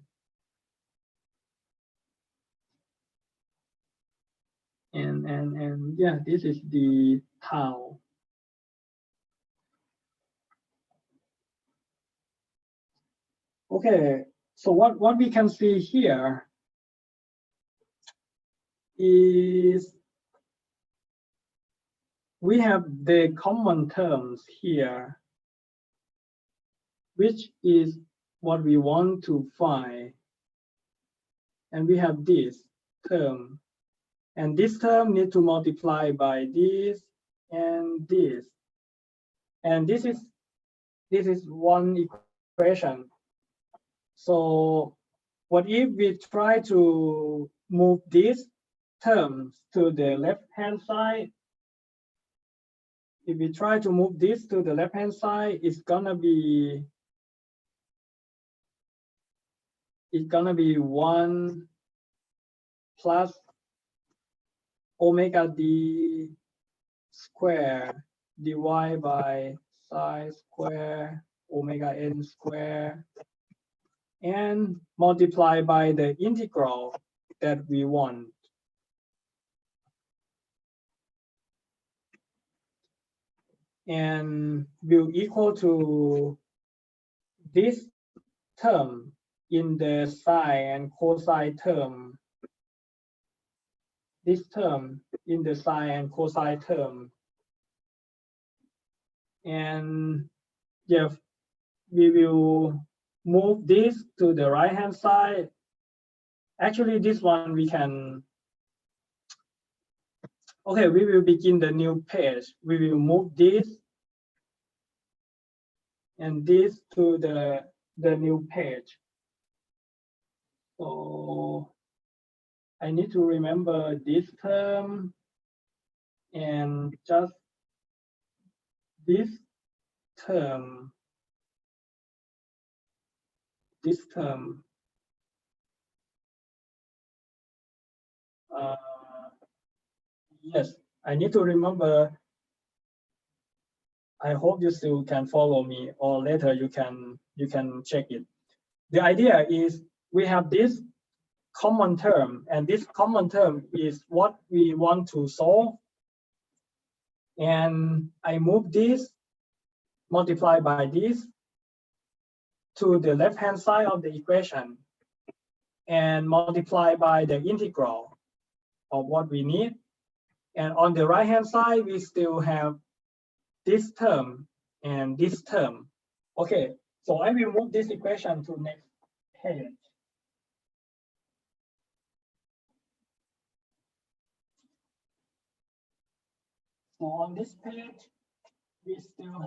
yeah, this is the tau. Okay, so what we can see here is we have the common terms here, which is what we want to find. And we have this term. And this term need to multiply by this and this. And this is one equation. So what if we try to move these terms to the left-hand side? If we try to move this to the left-hand side, it's gonna be 1 plus omega d square divided by psi square omega n square and multiply by the integral that we want. And will equal to this term in the sine and cosine term. This term in the sine and cosine term. And yeah, we will move this to the right hand side. Actually, this one we can, okay, we will begin the new page. We will move this and this to the new page. So I need to remember this term and just this term. This term. Yes, I need to remember. I hope you still can follow me, or later you can check it. The idea is we have this common term, and this common term is what we want to solve. And I move this, multiply by this to the left-hand side of the equation and multiply by the integral of what we need. And on the right-hand side, we still have this term and this term. Okay, so I will move this equation to next page. So on this page, we still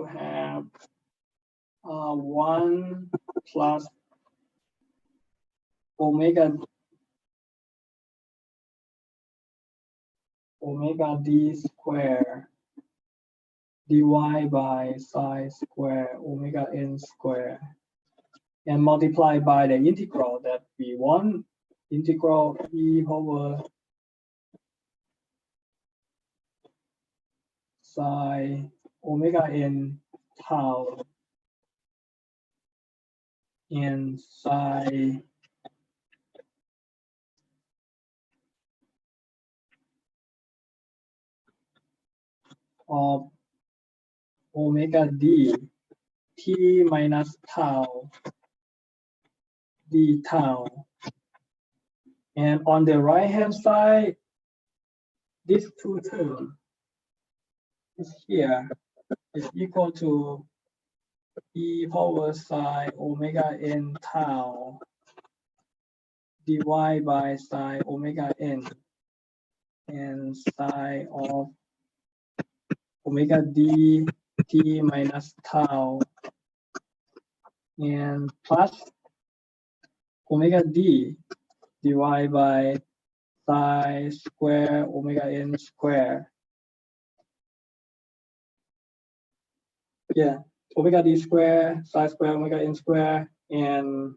have 1 plus omega d square divided by psi square omega n square and multiply by the integral that we want, integral e over psi omega n tau and psi of omega d t minus tau d tau. And on the right hand side, this two term is here is equal to e power psi omega n tau divided by psi omega n and psi of omega d t minus tau and plus omega d divided by psi square omega n square. Yeah, omega d square, psi square, omega n square, and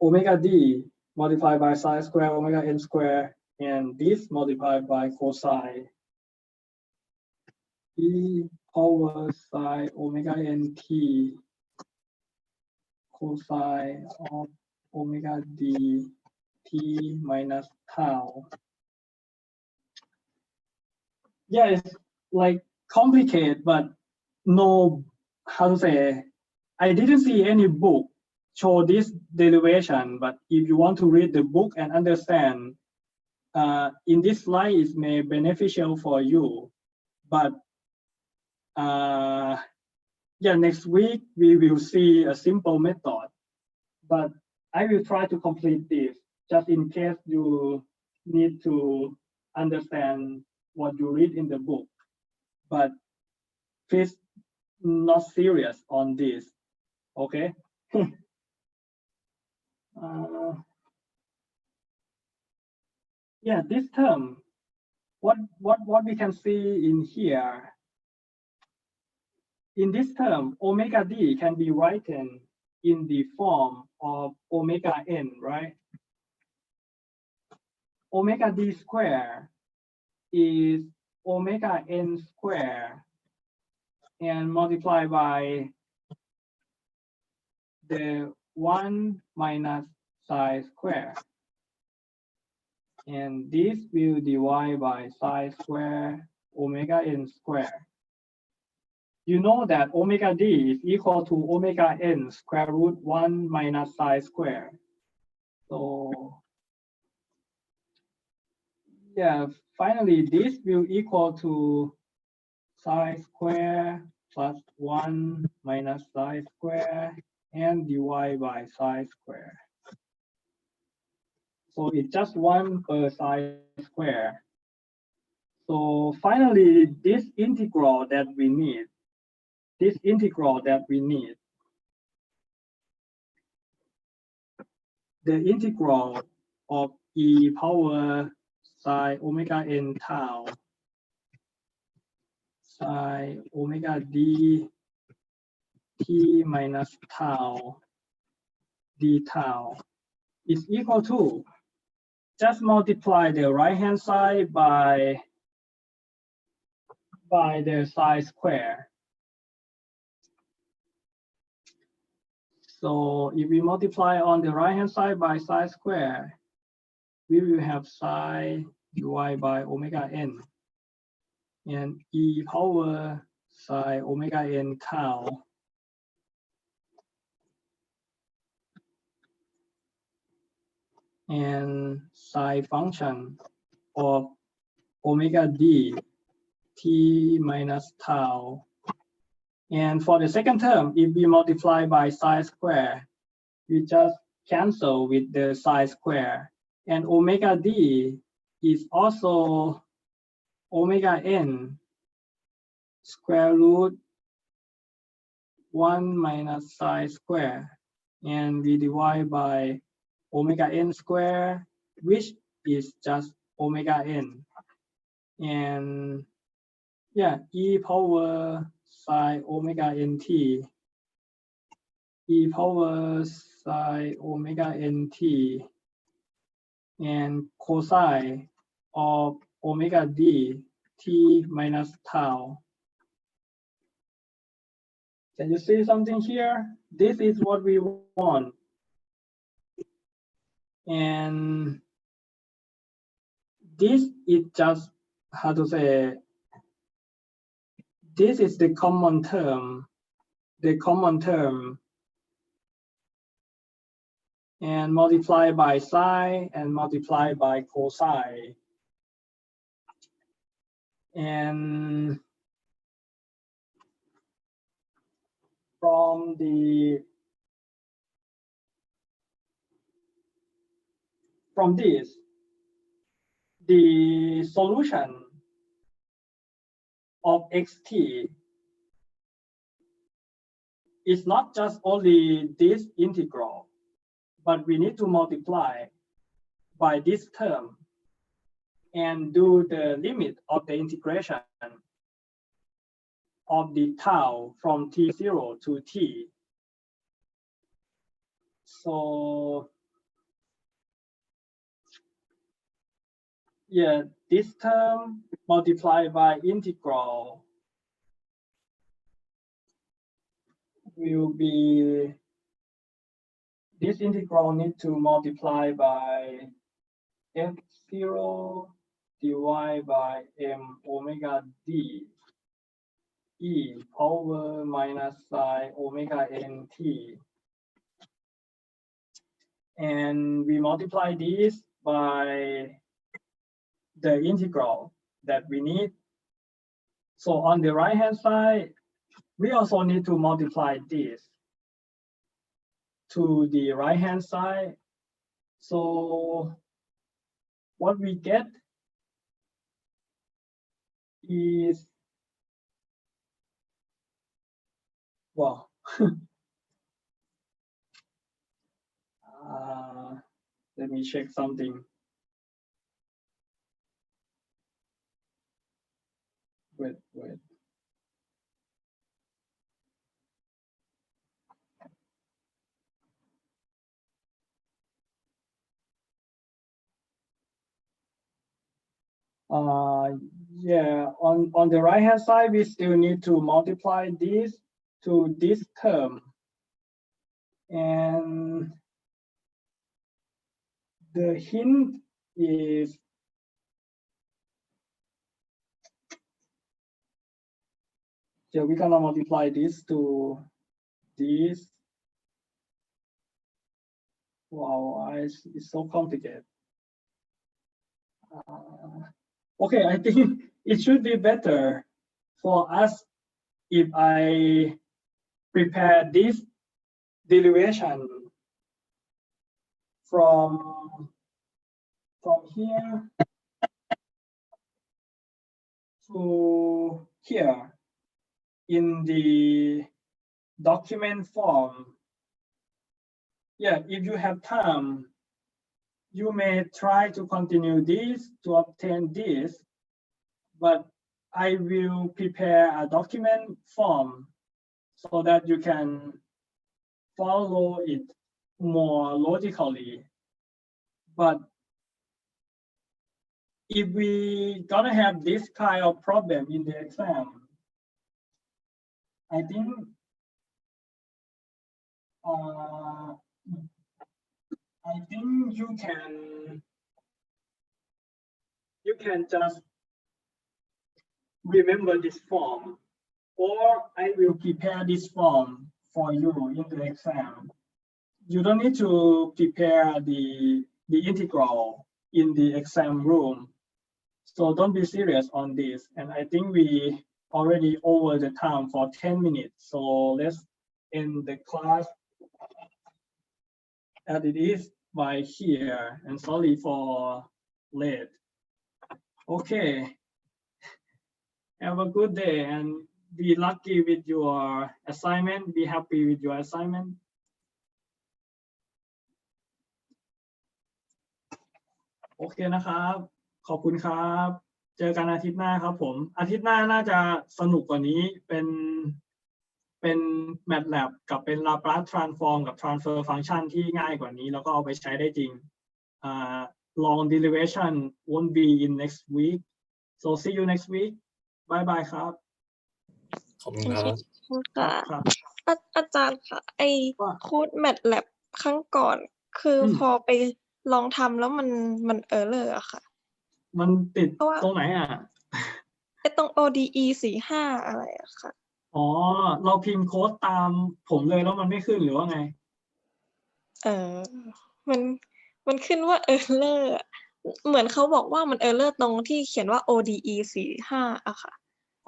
omega d multiplied by psi square, omega n square, and this multiplied by cosine e power psi omega n t cosine of omega d t minus tau. Yeah, it's like complicated, but no, how to say, I didn't see any book show this derivation, but if you want to read the book and understand, in this slide it may beneficial for you. But yeah, next week we will see a simple method, but I will try to complete this just in case you need to understand what you read in the book. But please not serious on this, okay? Yeah, this term, what we can see in here, in this term, omega d can be written in the form of omega n, right? Omega d square is omega n square and multiplied by the 1 minus psi square. And this will divide by psi square omega n square. You know that omega d is equal to omega n square root 1 minus psi square. So yeah, finally this will equal to psi square plus 1 minus psi square and divide by psi square. So it's just 1 per psi square. So finally, this integral that we need, the integral of e power psi omega n tau psi omega d t minus tau d tau is equal to, just multiply the right hand side by the psi square. So if we multiply on the right hand side by psi square, we will have psi divided by omega n and e power psi omega n tau and psi function of omega d t minus tau. And for the second term, if we multiply by psi square, we just cancel with the psi square. And omega d is also omega n square root 1 minus psi square. And we divide by omega n square, which is just omega n. And yeah, e power psi omega nt, e power psi omega nt, and cosine of omega d t minus tau. Can you see something here? This is what we want. And this is just, how to say, this is the common term, and multiply by psi and multiply by cosine. And from this, the solution of xt is not just only this integral, but we need to multiply by this term and do the limit of the integration. of the tau from t0 to t. So yeah, this term multiplied by integral will be, this integral need to multiply by f0 divided by m omega d e power minus psi omega n t. And we multiply this by the integral that we need. So on the right hand side, we also need to multiply this to the right hand side. So what we get is, well, let me check something. Wait. Yeah, on the right hand side, we still need to multiply this to this term. And the hint is, yeah, we're gonna multiply this to this. Wow, it's so complicated. Okay, I think it should be better for us if I prepare this derivation from here to here in the document form. Yeah, if you have time, you may try to continue this to obtain this, but I will prepare a document form so that you can follow it more logically. But if we gonna have this kind of problem in the exam, I think you can just remember this form, or I will prepare this form for you in the exam. You don't need to prepare the integral in the exam room. So don't be serious on this. And I think we already over the time for 10 minutes. So let's end the class as it is by here. And sorry for late. Okay. Have a good day and be lucky with your assignment. Be happy with your assignment. โอเคนะครับ ขอบคุณครับ เจอกันอาทิตย์หน้าครับผม อาทิตย์หน้าน่าจะสนุกกว่านี้ เป็น MATLAB กับเป็น Laplace Transform กับ Transfer Function ที่ง่ายกว่านี้ แล้วก็เอาไปใช้ได้จริง Long derivation won't be in next week so see you next week bye bye ครับ ขอบคุณครับ ค่ะอาจารย์ค่ะไอโค้ด MATLAB ครั้งก่อนคือพอไปลองทำแล้วมันเออร์เลอร์อะค่ะ มันติดตรงไหนอ่ะ ไอตรง ODE 45อะไรอะค่ะ อ๋อเราพิมพ์โค้ดตามผมเลยแล้วมันไม่ขึ้นหรือว่าไง มันขึ้นว่าเออร์เลอร์เหมือนเขาบอกว่ามันเออร์เลอร์ตรงที่เขียนว่า ODE 45อะค่ะ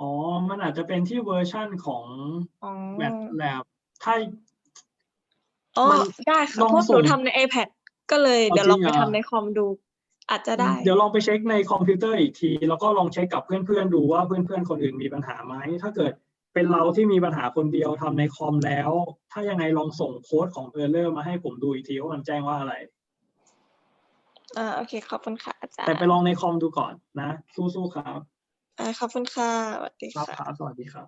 อ๋อมันอาจจะเป็นที่เวอร์ชั่นของ MATLAB ถ้าได้ค่ะเพราะหนูทำใน iPad ก็เลยเดี๋ยวลองไปทำในคอมดูอาจจะได้เดี๋ยวลองไปเช็คในคอมพิวเตอร์อีกทีแล้วก็ลองเช็คกับเพื่อนๆดูว่าเพื่อนๆคนอื่นมีปัญหาไหมถ้าเกิดเป็นเราที่มีปัญหาคนเดียวทำในคอมแล้วถ้ายังไงลองส่งโค้ดของ Error มาให้ผมดูอีกทีว่ามันแจ้งว่าอะไรโอเคขอบคุณค่ะอาจารย์แต่ไปลองในคอมดูก่อนนะสู้ๆครับขอบคุณค่ะสวัสดีค่ะครับสวัสดีครับ